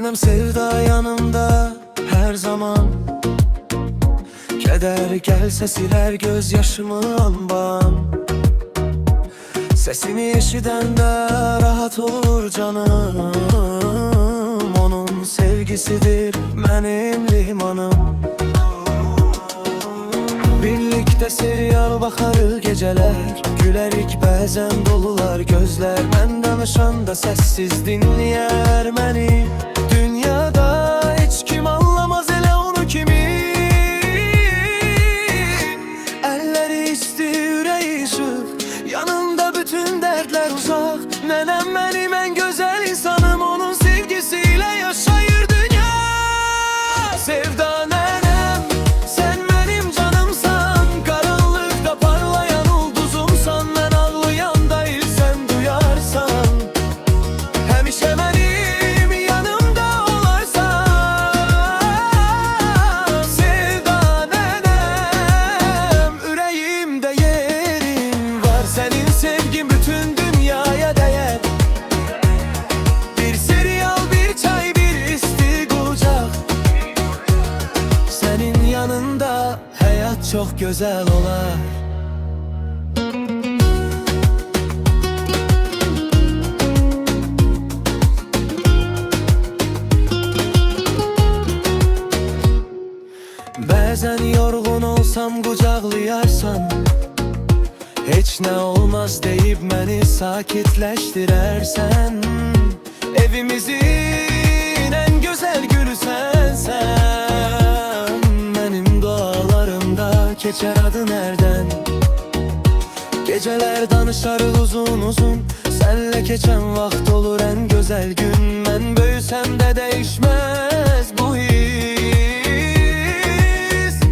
Benim sevda yanımda her zaman. Keder gelse siler gözyaşımı anbam. Sesini eşidende rahat olur canım. Onun sevgisidir benim limanım. Birlikte serial bakarız geceler, gülerik bazen dolular gözler. Ben danışanda sessiz dinleyer beni. Dünyada hiç kim anlamaz ele onu kimi. Elleri isti yüreği ışık, yanında bütün dertler uzak. Nenem benim en güzel insanım, onun sevgisiyle yaşayır dünya. Sevda nenem, sen benim canımsan, karanlıkta parlayan ulduzumsan. Ben ağlayan değil sen duyarsan, hemişe benim yanımda olarsan. Sevda nenem, yüreğimde yerin var. Senin sevgin bütün dünyaya değer. Bir serial, bir çay, bir isti kucak. Senin yanında hayat çok güzel olar. Bazen yorgun olsam kucaklayarsan, hiç ne olmaz deyip beni sakitleştirersen. Evimizin en güzel gülü sensen. Benim dualarımda geçer adı nereden. Geceler danışarız uzun uzun, senle geçen vakt olur en güzel gün. Ben büyüsem de değişmez bu his.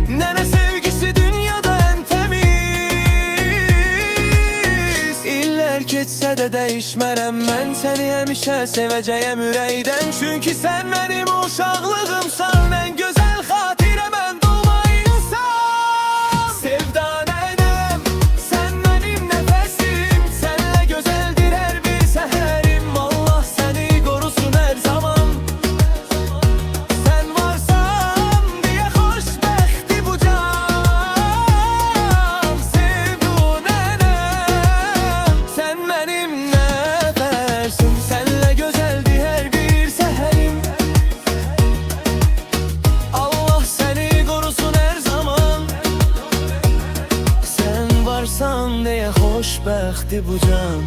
Nene sevgisi dünyada en temiz. İller geçse de değişmerem, ben seni hemişe seveceğim yüreğden. Çünkü sen benim uşaklığımsan, en güzel hatire ben dolma insan. Sevda nenem, sen benim nefesim, senle güzeldir her bir seherim. Allah seni korusun her zaman. Sen varsan diye hoşbekti bu can. Sevda nenem, sen benim nefesim, senle güzeldi her bir seherim. Allah seni korusun her zaman. Sen varsan diye hoşbekti bu can.